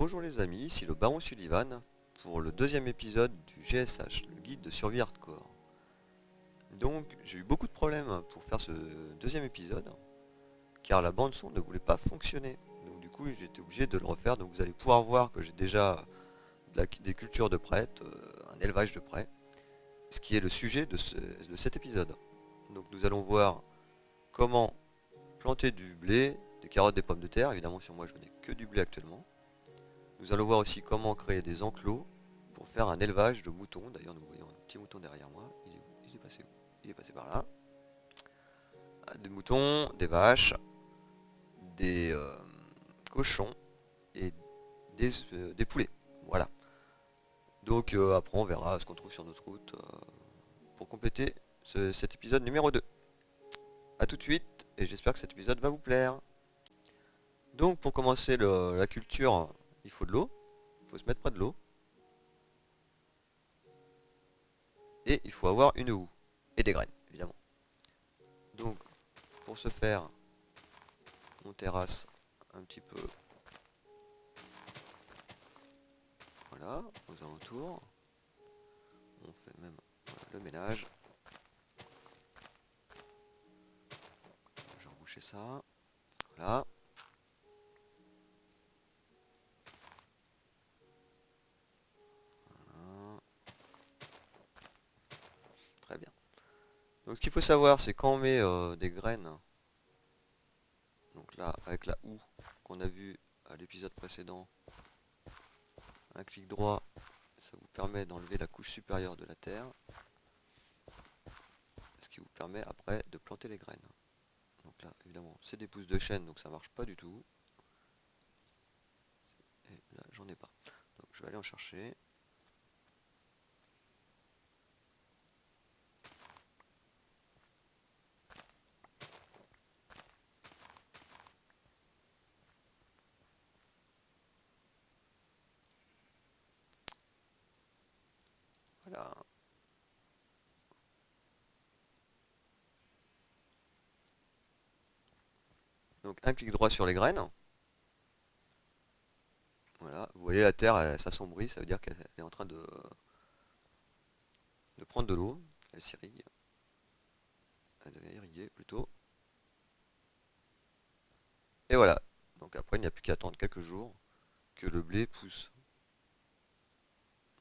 Bonjour les amis, ici le Baron Sullivan pour le deuxième épisode du GSH, le guide de survie hardcore. Donc j'ai eu beaucoup de problèmes pour faire ce deuxième épisode car la bande son ne voulait pas fonctionner. Donc du coup j'étais obligé de le refaire, donc vous allez pouvoir voir que j'ai déjà des cultures de prêtres, un élevage de prêts, ce qui est le sujet de cet épisode. Donc nous allons voir comment planter du blé, des carottes, des pommes de terre. Évidemment sur moi je n'ai que du blé actuellement. Nous allons voir aussi comment créer des enclos pour faire un élevage de moutons. D'ailleurs nous voyons un petit mouton derrière moi. Il est passé où? Il est passé par là. Des moutons, des vaches, des cochons et des poulets. Voilà. Donc après on verra ce qu'on trouve sur notre route pour compléter cet épisode numéro 2. A tout de suite et j'espère que cet épisode va vous plaire. Donc pour commencer la culture, il faut de l'eau. Il faut se mettre près de l'eau. Et il faut avoir une houe. Et des graines, évidemment. Donc, pour ce faire, on terrasse un petit peu. Voilà, aux alentours. On fait même le ménage. Je vais reboucher ça. Voilà. Voilà. Très bien. Donc ce qu'il faut savoir, c'est quand on met des graines, donc là, avec la houe qu'on a vu à l'épisode précédent, un clic droit, ça vous permet d'enlever la couche supérieure de la terre, ce qui vous permet après de planter les graines. Donc là, évidemment, c'est des pousses de chêne, donc ça marche pas du tout. Et là, j'en ai pas. Donc je vais aller en chercher. Voilà. Donc un clic droit sur les graines. Voilà, vous voyez la terre, elle s'assombrit, ça veut dire qu'elle est en train de prendre de l'eau. Elle s'irrigue. Elle devient irriguée plutôt. Et voilà. Donc après, il n'y a plus qu'à attendre quelques jours que le blé pousse.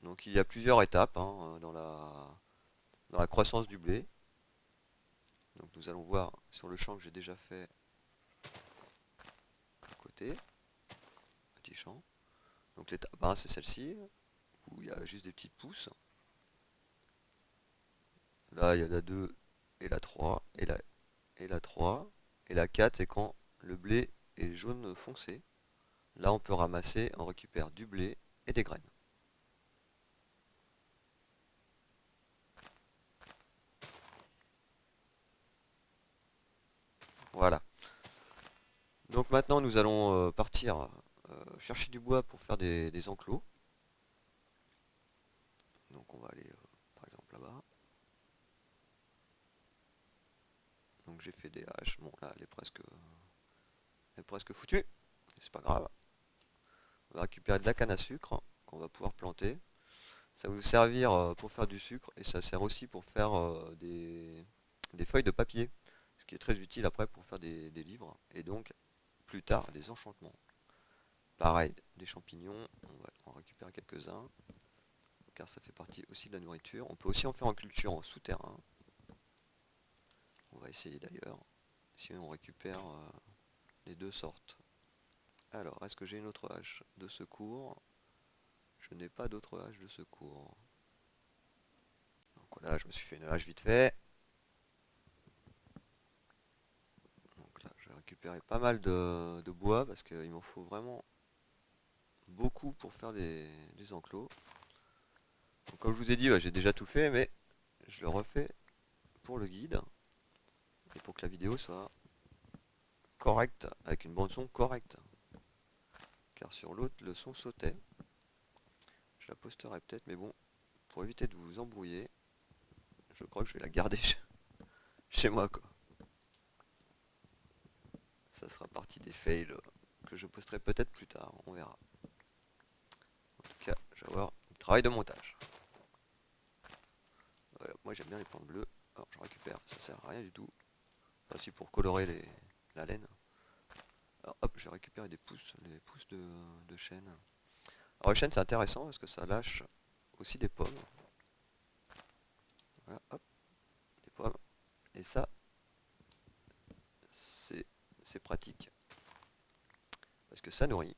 Donc il y a plusieurs étapes dans la croissance du blé. Donc nous allons voir sur le champ que j'ai déjà fait à côté. Petit champ. Donc l'étape 1, c'est celle-ci, où il y a juste des petites pousses. Là, il y a la 2 et la 3 et la 3. Et la 4, c'est quand le blé est jaune foncé. Là, on peut ramasser, on récupère du blé et des graines. Voilà. Donc maintenant, nous allons partir chercher du bois pour faire des enclos. Donc on va aller, par exemple, là-bas. Donc j'ai fait des haches. Bon, là, elle est presque foutue. C'est pas grave. On va récupérer de la canne à sucre qu'on va pouvoir planter. Ça va vous servir pour faire du sucre et ça sert aussi pour faire des feuilles de papier. Ce qui est très utile après pour faire des livres et donc plus tard des enchantements. Pareil, des champignons, on va en récupérer quelques-uns car ça fait partie aussi de la nourriture. On peut aussi en faire en culture en souterrain. On va essayer d'ailleurs si on récupère les deux sortes. Alors, est-ce que j'ai une autre hache de secours? Je n'ai pas d'autre hache de secours. Donc voilà, je me suis fait une hache vite fait. Donc là, je vais récupérer pas mal de bois parce qu'il m'en faut vraiment beaucoup pour faire des enclos. Donc, comme je vous ai dit, j'ai déjà tout fait, mais je le refais pour le guide et pour que la vidéo soit correcte, avec une bande son correcte. Car sur l'autre, le son sautait. Je la posterai peut-être, mais bon, pour éviter de vous embrouiller, je crois que je vais la garder chez moi, quoi. Ça sera partie des fails que je posterai peut-être plus tard, on verra. je vais avoir du travail de montage. Voilà, moi j'aime bien les plantes bleues. Alors je récupère, ça sert à rien du tout. Aussi pour colorer la laine. Alors hop, je vais récupérer les pousses de chêne. Alors le chêne c'est intéressant parce que ça lâche aussi des pommes. Voilà, hop, des pommes. Et ça, c'est pratique. Parce que ça nourrit.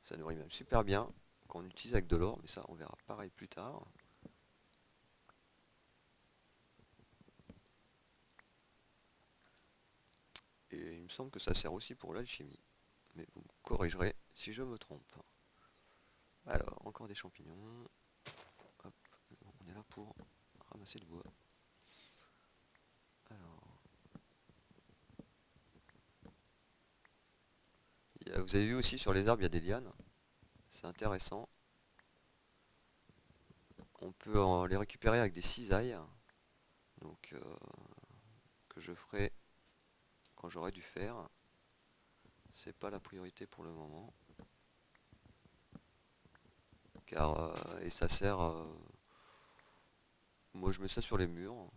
Ça nourrit même super bien. Qu'on utilise avec de l'or, mais ça on verra pareil plus tard. Et il me semble que ça sert aussi pour l'alchimie. Mais vous me corrigerez si je me trompe. Alors, encore des champignons. Hop, on est là pour ramasser le bois. Alors, vous avez vu aussi sur les arbres, il y a des lianes. C'est intéressant. On peut les récupérer avec des cisailles. Donc, que je ferai quand j'aurai du fer. C'est pas la priorité pour le moment. Car, et ça sert... moi je mets ça sur les murs.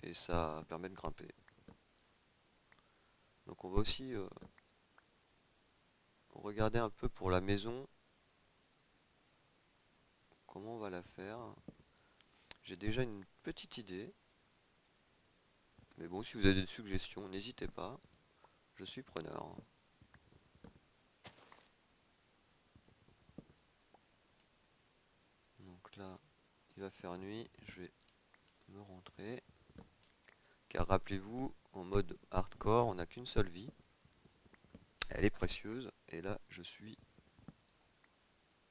Et ça permet de grimper. Donc on va aussi regarder un peu pour la maison. Comment on va la faire. J'ai déjà une petite idée. Mais bon, si vous avez des suggestions, n'hésitez pas. Je suis preneur. Donc là, il va faire nuit. Je vais me rentrer. Car rappelez-vous, en mode hardcore, on n'a qu'une seule vie. Elle est précieuse. Et là, je suis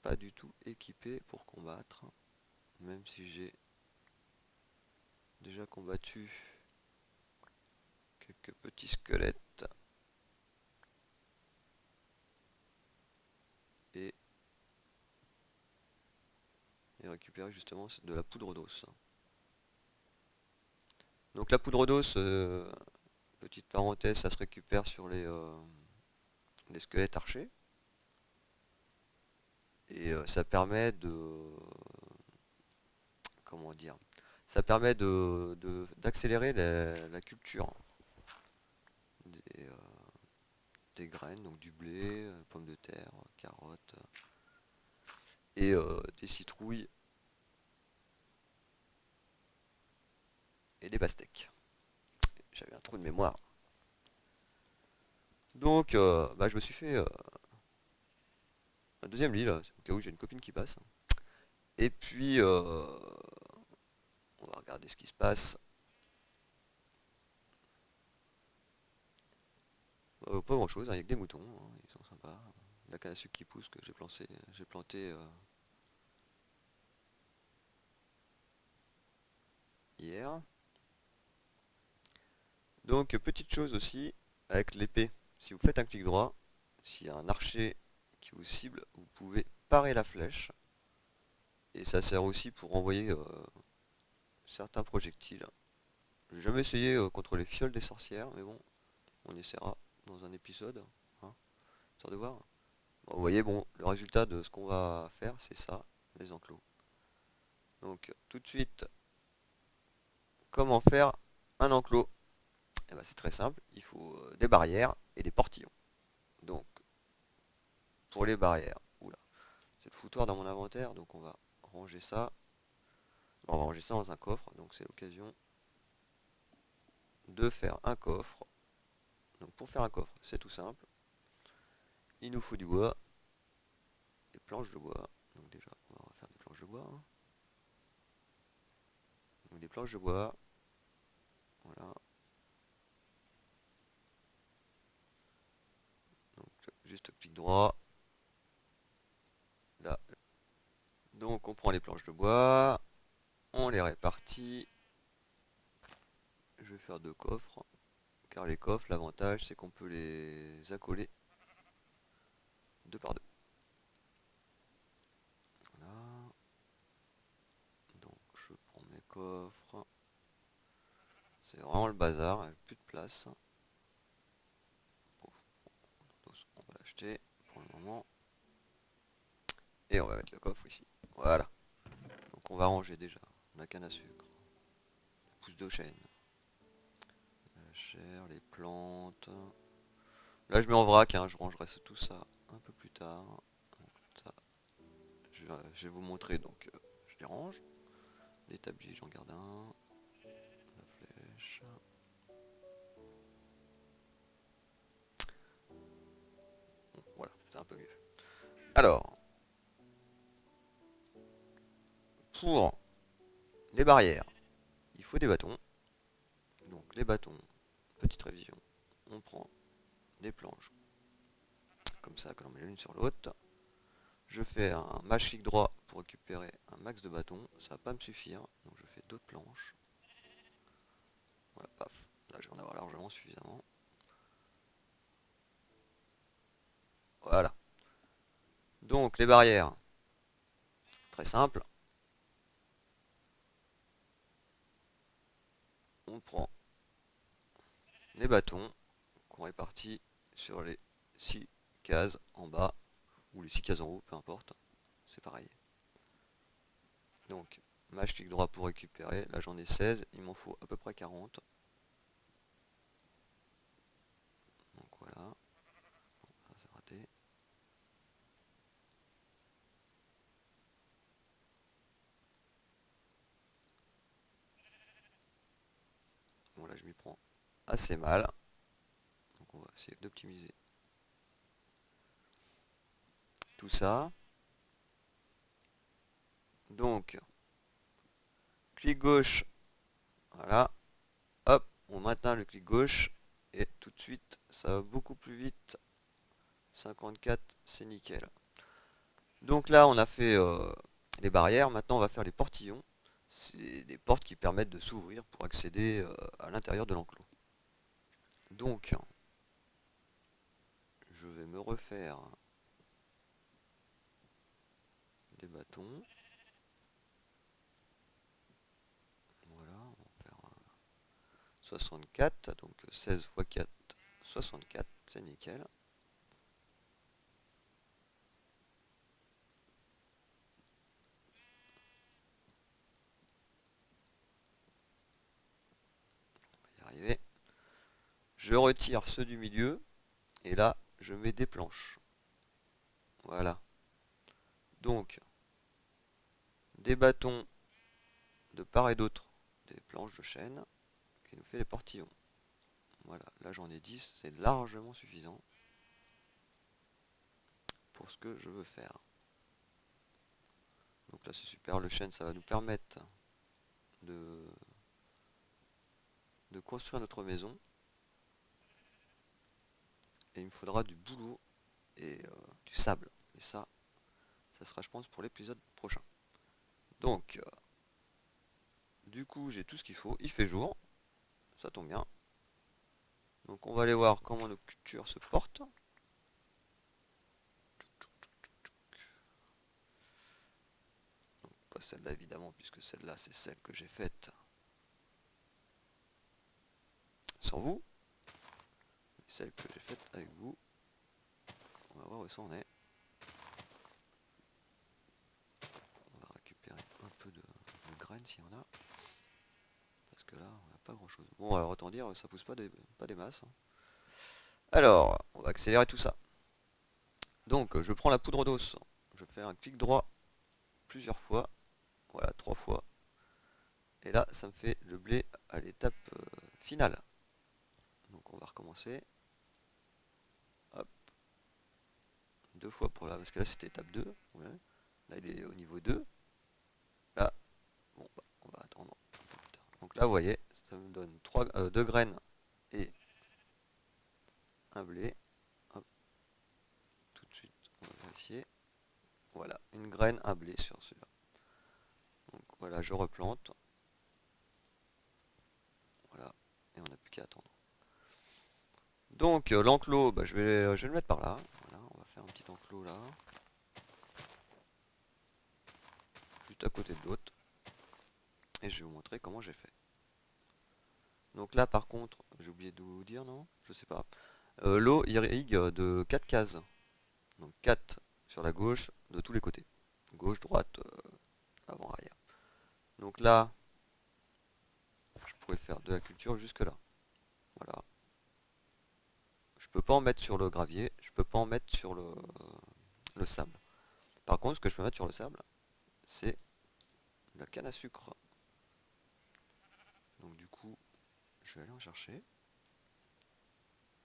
pas du tout équipé pour combattre. Même si j'ai déjà combattu quelques petits squelettes. Et récupérer justement de la poudre d'os. Donc la poudre d'os, petite parenthèse, ça se récupère sur les squelettes archers. Et ça permet de... Comment dire? Ça permet d'accélérer la culture des, euh, des graines, donc du blé, pommes de terre, carottes et des citrouilles et des pastèques. J'avais un trou de mémoire. Donc bah, je me suis fait un deuxième lit, là, au cas où j'ai une copine qui passe. Et puis on va regarder ce qui se passe. Pas grand chose, il n'y a que des moutons, hein, ils sont sympas. La canne à sucre qui pousse que j'ai planté hier. Donc petite chose aussi, avec l'épée, si vous faites un clic droit, s'il y a un archer qui vous cible, vous pouvez parer la flèche. Et ça sert aussi pour envoyer certains projectiles. J'ai jamais essayé contre les fioles des sorcières, mais bon, on essaiera dans un épisode, hein, histoire de voir. Bon, vous voyez, bon, le résultat de ce qu'on va faire, c'est ça, les enclos. Donc tout de suite, comment faire un enclos? Eh ben, c'est très simple, il faut des barrières et des portillons. Donc pour les barrières, oula, c'est le foutoir dans mon inventaire, donc on va ranger ça. On va ranger ça dans un coffre, donc c'est l'occasion de faire un coffre. Donc pour faire un coffre, c'est tout simple. Il nous faut du bois, des planches de bois. Donc déjà, on va faire des planches de bois, hein. Donc des planches de bois, voilà. Donc juste clic droit, là. Donc on prend les planches de bois, on les répartit. Je vais faire deux coffres, car les coffres, l'avantage c'est qu'on peut les accoler deux par deux. Voilà. Donc je prends mes coffres. C'est vraiment le bazar, il n'y a plus de place. Pouf. On va l'acheter pour le moment. Et on va mettre le coffre ici. Voilà. Donc on va ranger déjà. La canne à sucre. Pousse de chêne. La chair, les plantes. Là je mets en vrac, hein, je rangerai tout ça un peu plus tard. Ça, je vais vous montrer, donc je les range. L'établi, j'en garde un. La flèche. Bon, voilà, c'est un peu mieux. Alors, pour les barrières, il faut des bâtons. Donc les bâtons, petite révision. On prend des planches comme ça, que l'on met l'une sur l'autre. Je fais un match clic droit pour récupérer un max de bâtons. Ça va pas me suffire, donc je fais d'autres planches. Voilà, paf. Là, je vais en avoir largement suffisamment. Voilà. Donc les barrières, très simple. On prend les bâtons qu'on répartit sur les 6 cases en bas ou les 6 cases en haut, peu importe. C'est pareil. Donc, match clic droit pour récupérer. Là, j'en ai 16. Il m'en faut à peu près 40. Donc voilà. Ça, c'est raté. Bon, là, je m'y prends assez mal. Donc, on va essayer d'optimiser tout ça. Donc, clic gauche. Voilà. Hop, on maintient le clic gauche. Et tout de suite, ça va beaucoup plus vite. 54, c'est nickel. Donc là, on a fait les barrières. Maintenant, on va faire les portillons. C'est des portes qui permettent de s'ouvrir pour accéder à l'intérieur de l'enclos. Donc, je vais me refaire des bâtons. Voilà, on va faire 64. Donc 16 x 4, 64. C'est nickel. On va y arriver. Je retire ceux du milieu. Et là, je mets des planches. Voilà. Donc, des bâtons de part et d'autre des planches de chêne qui nous fait les portillons. Voilà, là j'en ai 10, c'est largement suffisant pour ce que je veux faire. Donc là c'est super, le chêne ça va nous permettre de construire notre maison. Et il me faudra du boulot et du sable. Et ça sera je pense pour l'épisode prochain. Donc, du coup j'ai tout ce qu'il faut, il fait jour, ça tombe bien. Donc on va aller voir comment nos cultures se portent. Donc pas celle-là évidemment, puisque celle-là c'est celle que j'ai faite sans vous. Celle que j'ai faite avec vous. On va voir où ça en est. On va récupérer un peu de graines s'il y en a. Parce que là, on n'a pas grand chose. Bon, alors autant dire, ça pousse pas des masses. Alors, on va accélérer tout ça. Donc, je prends la poudre d'os. Je fais un clic droit plusieurs fois. Voilà, 3 fois. Et là, ça me fait le blé à l'étape finale. Donc, on va recommencer. Hop. 2 fois pour là, parce que là, c'était étape 2. Ouais. Là, il est au niveau 2. Là, bon, bah, on va attendre un peu plus tard. Donc là, vous voyez, ça me donne 2 graines et un blé. Hop. Tout de suite, on va vérifier. Voilà, une graine, un blé sur celui-là. Donc voilà, je replante. Voilà, et on n'a plus qu'à attendre. Donc l'enclos, bah, je vais le mettre par là. Voilà, on va faire un petit enclos là. Juste à côté de l'autre. Et je vais vous montrer comment j'ai fait. Donc là par contre, j'ai oublié de vous dire, non? Je sais pas. L'eau irrigue de 4 cases. Donc 4 sur la gauche, de tous les côtés. gauche, droite, avant, arrière. Donc là, je pourrais faire de la culture jusque là. Voilà. Je peux pas en mettre sur le gravier, je peux pas en mettre sur le sable. Par contre, ce que je peux mettre sur le sable, c'est la canne à sucre. Donc du coup, je vais aller en chercher.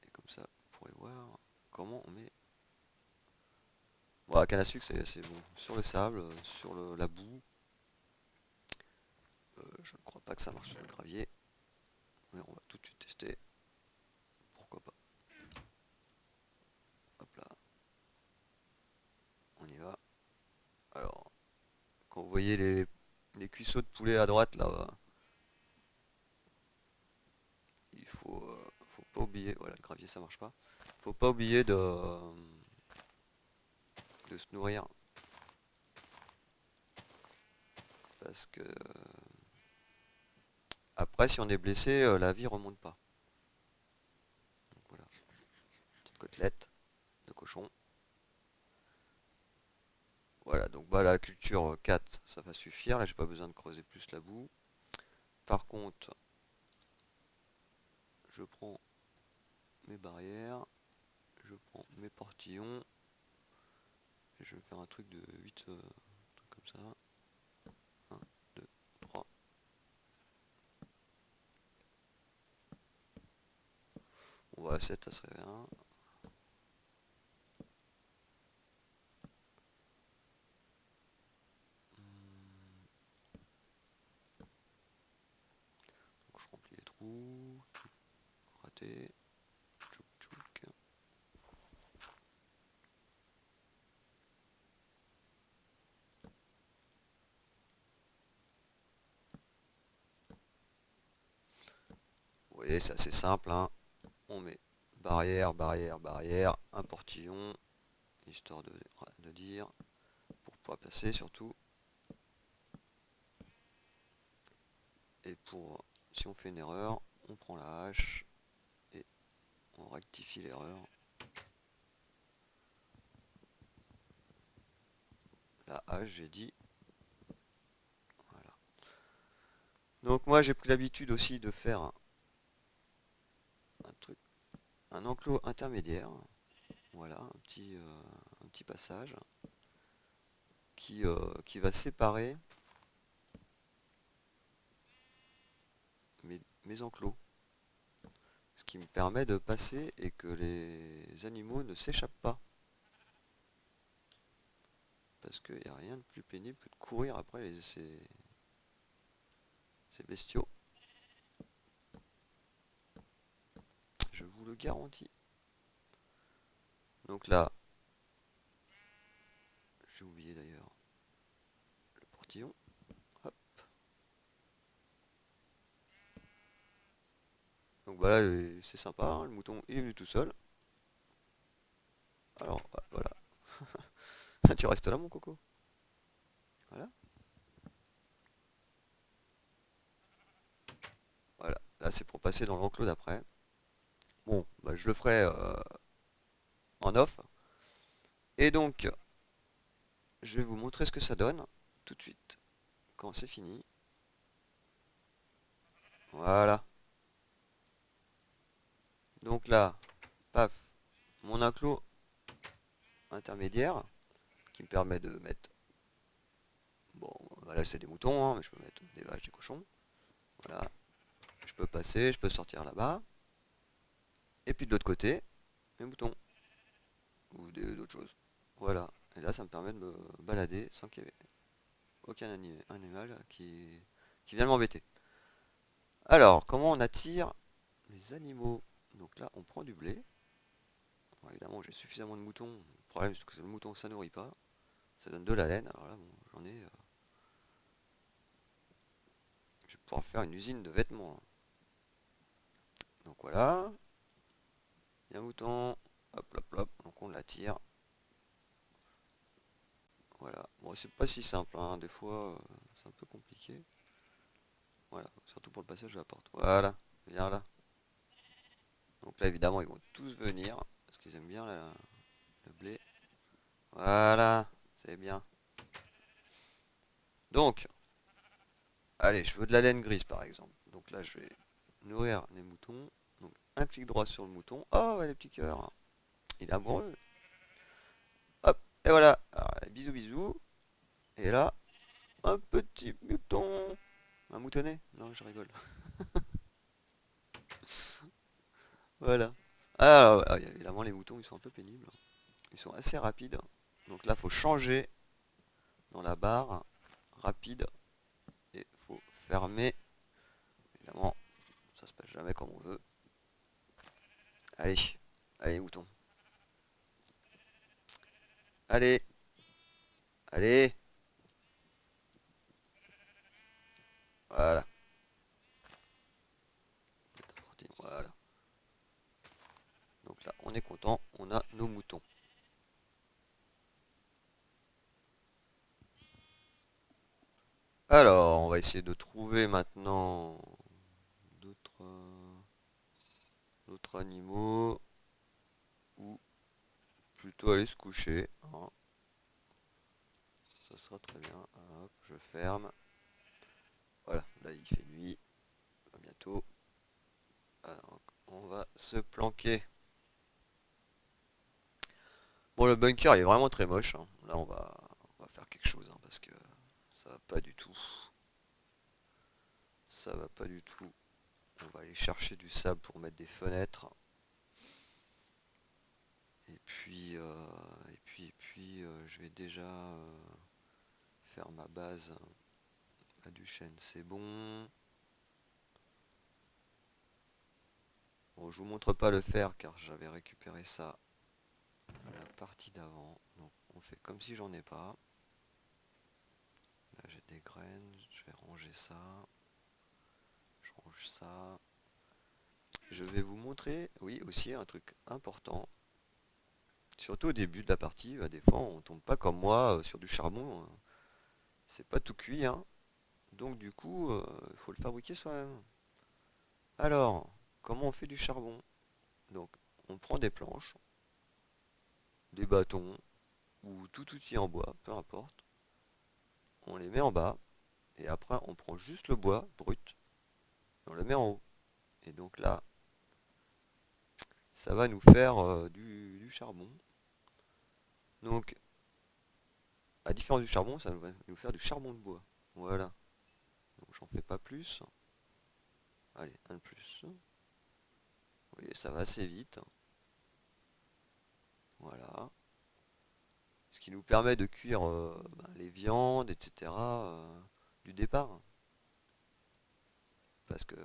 Et comme ça, vous pourrez voir comment on met... Bon, la canne à sucre, c'est bon. Sur le sable, sur la boue. Je ne crois pas que ça marche sur le gravier. Mais on va tout de suite tester. Pourquoi pas. Hop là. On y va. Alors, quand vous voyez les cuisseaux de poulet à droite, là, il faut pas oublier... Voilà, le gravier, ça marche pas. Faut pas oublier de se nourrir. Parce que... Après, si on est blessé, la vie remonte pas. Donc voilà. Petite côtelette de cochon. Voilà, donc bah, la culture 4, ça va suffire. Là, j'ai pas besoin de creuser plus la boue. Par contre, je prends mes barrières, je prends mes portillons, et je vais faire un truc de 8, truc comme ça. 1, 2, 3. On va à 7, ça serait bien. Donc je remplis les trous. Raté. Tchouk tchouk. Vous voyez, c'est assez simple, hein. On met barrière, barrière, barrière, un portillon, histoire de dire, pour pouvoir passer surtout. Et pour, si on fait une erreur, on prend la hache et on rectifie l'erreur. La hache, j'ai dit. Voilà. Donc moi j'ai pris l'habitude aussi de faire un enclos intermédiaire. Voilà, un petit passage qui va séparer mes enclos. Ce qui me permet de passer et que les animaux ne s'échappent pas. Parce qu'il n'y a rien de plus pénible que de courir après ces bestiaux. Je vous le garantis. Donc là, j'ai oublié d'ailleurs le portillon. Hop. Donc voilà, c'est sympa, hein, le mouton il est venu tout seul. Alors voilà. Tu restes là mon coco. Voilà. Voilà. Là c'est pour passer dans l'enclos d'après. Bon, bah, je le ferai en off. Et donc, je vais vous montrer ce que ça donne tout de suite quand c'est fini. Voilà. Donc là, paf, mon enclos intermédiaire qui me permet de mettre... Bon, voilà, c'est des moutons, hein, mais je peux mettre des vaches, des cochons. Voilà. Je peux passer, je peux sortir là-bas. Et puis de l'autre côté, mes moutons. Ou d'autres choses. Voilà. Et là, ça me permet de me balader sans qu'il y ait aucun animal qui vienne m'embêter. Alors, comment on attire les animaux? Donc là, on prend du blé. Bon, évidemment, j'ai suffisamment de moutons. Le problème, c'est que le mouton, ça nourrit pas. Ça donne de la laine. Alors là, bon, j'en ai... je vais pouvoir faire une usine de vêtements. Donc voilà. Il y a un mouton. Hop, hop, hop. Donc on l'attire. Voilà. Bon, c'est pas si simple, hein. Des fois, c'est un peu compliqué. Voilà. Surtout pour le passage de la porte. Voilà. Viens là. Donc là, évidemment, ils vont tous venir. Parce qu'ils aiment bien le blé. Voilà. C'est bien. je veux de la laine grise par exemple. Donc là, je vais nourrir les moutons. Donc un clic droit sur le mouton. Oh, ouais, les petits cœurs. Il est amoureux. Hop, et voilà. Alors, bisous, bisous. Et là, un petit mouton. Un moutonnet? Non, je rigole. Voilà. Ah, ouais, évidemment, les moutons, ils sont un peu pénibles. Ils sont assez rapides. Donc là, faut changer dans la barre. Rapide. Et faut fermer. Évidemment, ça se passe jamais comme on veut. Allez. Allez, moutons. Allez. Allez. Voilà. Voilà. Donc là, on est content. On a nos moutons. Alors, on va essayer de trouver maintenant d'autres animaux ou plutôt aller se coucher, hein. Ça sera très bien. Hop, je ferme. Voilà, là il fait nuit. À bientôt. Alors, on va se planquer. Bon, le bunker il est vraiment très moche, hein. Là on va faire quelque chose, hein, parce que ça va pas du tout. Ça va pas du tout. On va aller chercher du sable pour mettre des fenêtres. Et puis, je vais déjà faire ma base à du chêne, c'est bon. Bon, je vous montre pas le fer car j'avais récupéré ça à la partie d'avant. Donc on fait comme si j'en ai pas. Là j'ai des graines, je vais ranger ça. Je range ça. Je vais vous montrer, oui, aussi un truc important. Surtout au début de la partie, des fois on tombe pas comme moi sur du charbon, hein. C'est pas tout cuit, hein. Donc du coup, il faut le fabriquer soi-même. Alors, comment on fait du charbon? Donc, on prend des planches, des bâtons, ou tout outil en bois, peu importe. On les met en bas, et après on prend juste le bois brut, et on le met en haut. Et donc là, ça va nous faire du charbon. Donc, à différence du charbon, ça va nous faire du charbon de bois. Voilà. Donc j'en fais pas plus. Allez, un de plus. Vous voyez, ça va assez vite. Voilà. Ce qui nous permet de cuire les viandes, etc. Du départ. Parce que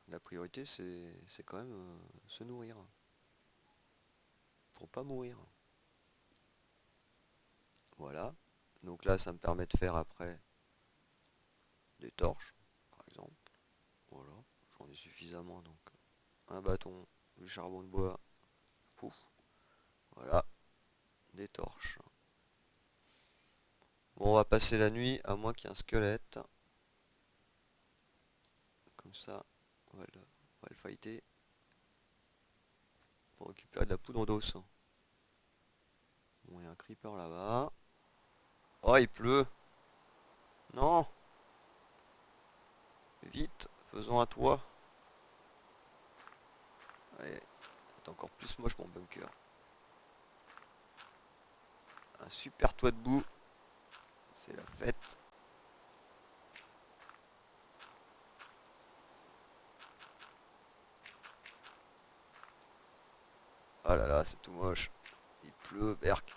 la priorité, c'est quand même se nourrir. Pour pas mourir. Voilà. Donc là, ça me permet de faire après des torches, par exemple. Voilà. J'en ai suffisamment, donc un bâton, du charbon de bois, pouf. Voilà. Des torches. Bon, on va passer la nuit, à moins qu'il y ait un squelette. Comme ça, on va le fighter. Pour récupérer de la poudre d'os. Bon, il y a un creeper là-bas. Oh, il pleut. Non. Vite, faisons un toit. Allez, c'est encore plus moche mon bunker. Un super toit de boue. C'est la fête. Ah là là, c'est tout moche. Il pleut, berk.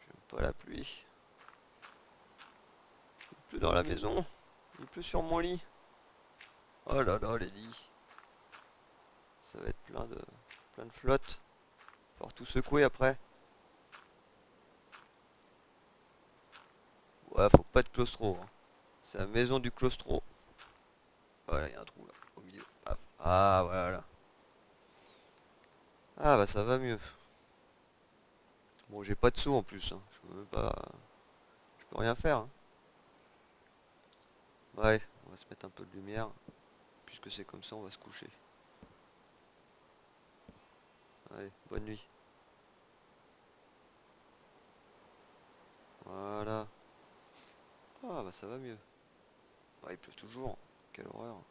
J'aime pas la pluie. Il pleut dans la maison. Il pleut sur mon lit. Oh là là, les lits. Ça va être plein de flotte. Faut tout secouer après. Ouais, faut pas être claustro, hein. C'est la maison du claustro. Voilà, il y a un trou là, au milieu. Paf. Ah, voilà. Ah bah ça va mieux. Bon, j'ai pas de seau en plus, hein. Je peux même pas... Je peux rien faire, hein. Ouais, on va se mettre un peu de lumière. Puisque c'est comme ça, on va se coucher. Allez, bonne nuit. Voilà. bah ça va mieux. Ouais, il pleut toujours. Quelle horreur.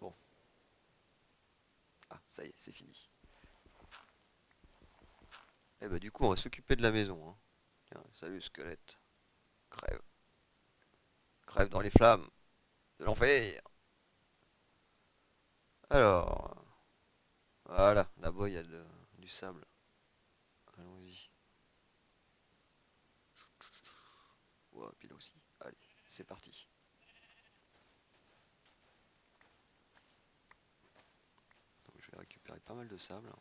Bon. Ah, ça y est, c'est fini. Et bah du coup, on va s'occuper de la maison. Hein. Tiens, salut squelette. Crève. Crève dans les flammes de l'enfer. Alors, voilà, là-bas il y a du sable. Allons-y. Ouais, puis là aussi. Allez, c'est parti. Donc, je vais récupérer pas mal de sable.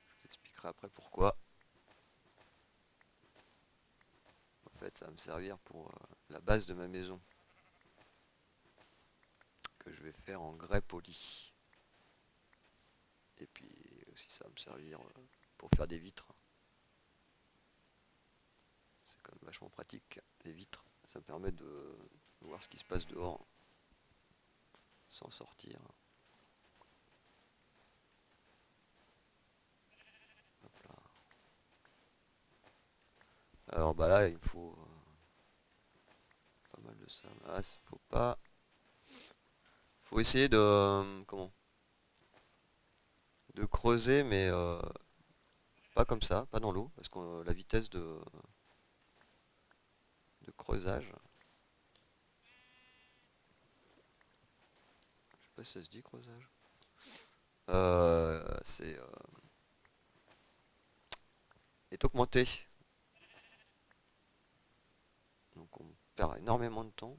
Je t'expliquerai après pourquoi. En fait, ça va me servir pour la base de ma maison. Que je vais faire en grès poli. Et puis aussi ça va me servir pour faire des vitres. C'est quand même vachement pratique, les vitres. Ça me permet de voir ce qui se passe dehors sans sortir. Hop là. Alors bah là il me faut pas mal de sable. Ah, faut pas. Faut essayer de comment de creuser mais pas comme ça, pas dans l'eau, parce que la vitesse de creusage. Je sais pas si ça se dit creusage. C'est est augmenté. Donc on perd énormément de temps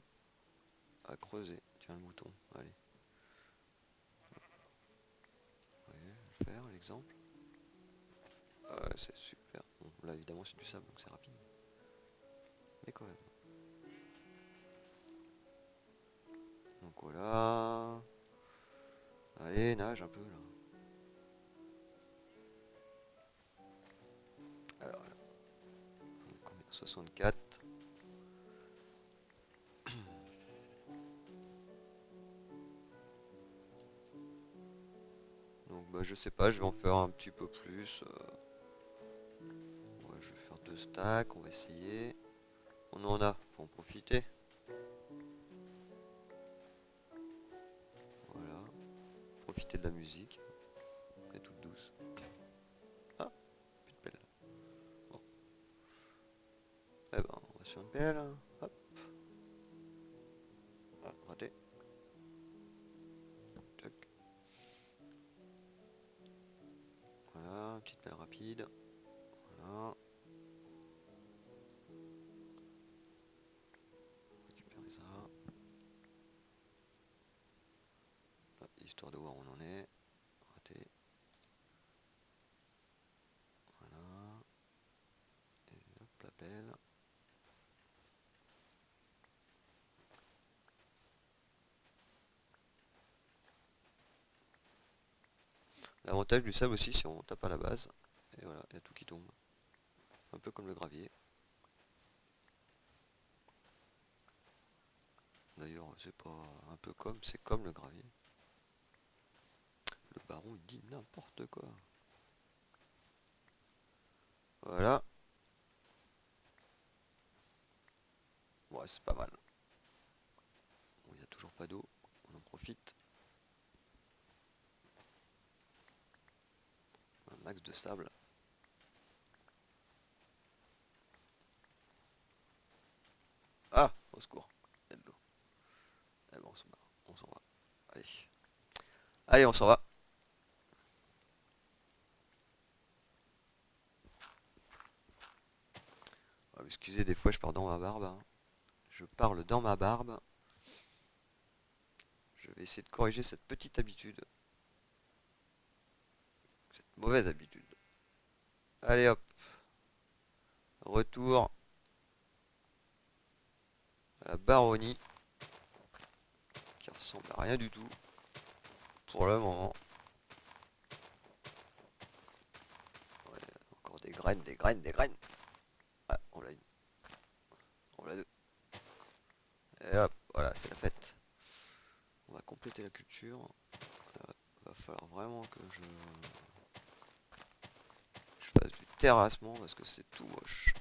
à creuser. Tiens le bouton, allez. Ouais, je vais le faire, l'exemple. C'est super. Bon, là évidemment c'est du sable donc c'est rapide. Mais quand même. Donc voilà. Allez, nage un peu là. Alors là, on est combien 64. Donc bah je sais pas, je vais en faire un petit peu plus. Ouais, je vais faire 2 stacks, on va essayer. On en a, faut en profiter. Voilà. Profiter de la musique. Elle est toute douce. Ah, plus de pelle. Bon. Eh ben, on va sur une pelle. Hop. Ah, raté. Tac. Voilà, petite pelle rapide. Voilà. Récupérer ça. Là, histoire de voir où on en est. Raté. Voilà. Et hop, la pelle. L'avantage du sable aussi, si on tape à la base, et voilà, il y a tout qui tombe. Un peu comme le gravier. D'ailleurs, c'est pas un peu comme, c'est comme le gravier. Le baron il dit n'importe quoi. Voilà. Ouais, c'est pas mal. Bon, il n'y a toujours pas d'eau, on en profite. Un max de sable. Ah, au secours, il y a de l'eau. Eh bon, on s'en va. Allez. Allez, on s'en va. Ah, excusez, des fois je pars dans ma barbe. Hein. Je parle dans ma barbe. Je vais essayer de corriger cette petite habitude. Cette mauvaise habitude. Allez hop. Retour à la baronnie. Qui ressemble à rien du tout. Pour le moment. Ouais, encore des graines, des graines, des graines. Ah, on l'a une. On l'a deux. Et hop, voilà, c'est la fête. On va compléter la culture. Va falloir vraiment que je fasse du terrassement parce que c'est tout moche.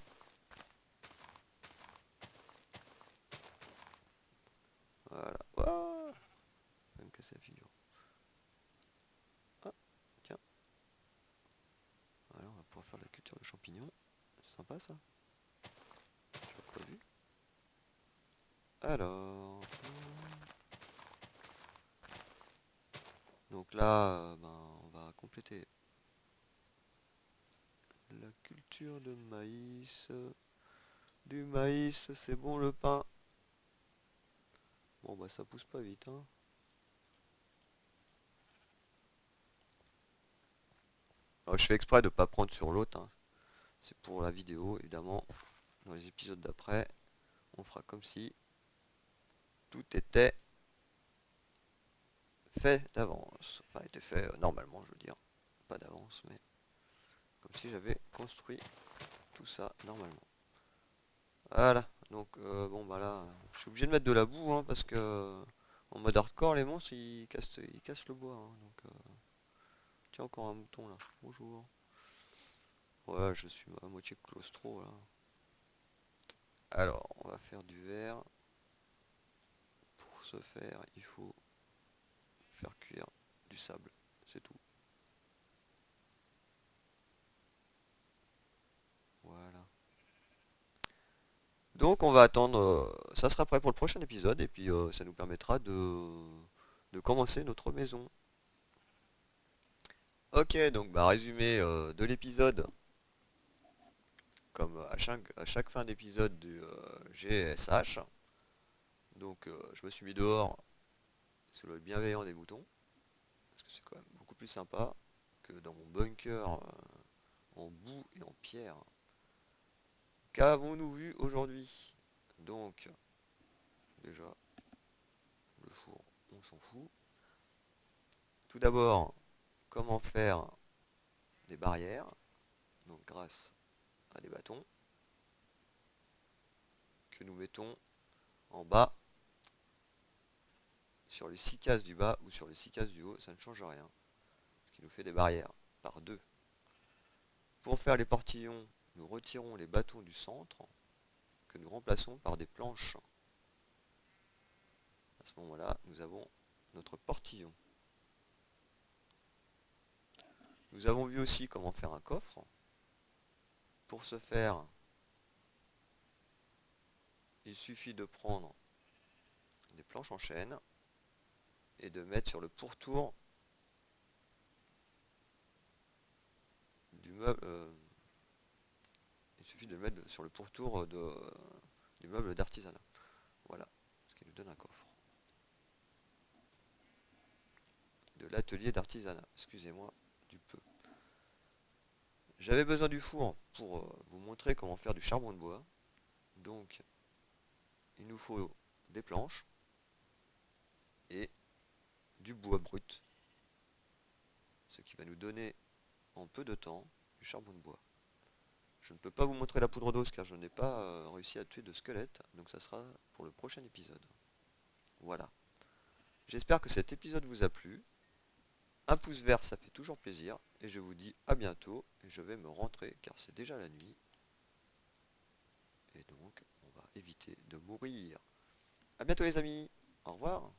champignon. C'est sympa ça. J'ai pas vu. Alors. Donc là, ben, on va compléter la culture de maïs. Du maïs, c'est bon le pain. Bon bah ça pousse pas vite hein. Alors, je fais exprès de pas prendre sur l'autre, hein. C'est pour la vidéo évidemment. Dans les épisodes d'après, on fera comme si tout était fait d'avance. Enfin était fait normalement je veux dire. Pas d'avance mais comme si j'avais construit tout ça normalement. Voilà, donc bon bah là, je suis obligé de mettre de la boue hein, parce que en mode hardcore les monstres ils cassent le bois hein, donc tiens encore un mouton là, bonjour. Ouais je suis à moitié claustro là. Alors on va faire du verre. Pour ce faire il faut faire cuire du sable, c'est tout. Voilà. Donc on va attendre, ça sera prêt pour le prochain épisode et puis ça nous permettra de commencer notre maison. Ok, donc bah résumé de l'épisode, comme à chaque fin d'épisode du GSH. Donc je me suis mis dehors sous le bienveillant des moutons, parce que c'est quand même beaucoup plus sympa que dans mon bunker en boue et en pierre. Qu'avons-nous vu aujourd'hui? Donc déjà le four, on s'en fout. Tout d'abord, comment faire des barrières, donc grâce à des bâtons que nous mettons en bas sur les 6 cases du bas ou sur les 6 cases du haut, ça ne change rien, ce qui nous fait des barrières par deux. Pour faire les portillons, nous retirons les bâtons du centre que nous remplaçons par des planches. À ce moment-là, nous avons notre portillon. Nous avons vu aussi comment faire un coffre. Pour ce faire, il suffit de prendre des planches en chêne et de mettre sur le pourtour du meuble. Il suffit de le mettre sur le pourtour du meuble d'artisanat. Voilà, ce qui nous donne un coffre. De l'atelier d'artisanat, excusez-moi du peu. J'avais besoin du four pour vous montrer comment faire du charbon de bois. Donc, il nous faut des planches et du bois brut, ce qui va nous donner en peu de temps du charbon de bois. Je ne peux pas vous montrer la poudre d'os car je n'ai pas réussi à tuer de squelette, donc ça sera pour le prochain épisode. Voilà. J'espère que cet épisode vous a plu. Un pouce vert, ça fait toujours plaisir. Et je vous dis à bientôt. Et je vais me rentrer car c'est déjà la nuit. Et donc, on va éviter de mourir. A bientôt les amis. Au revoir.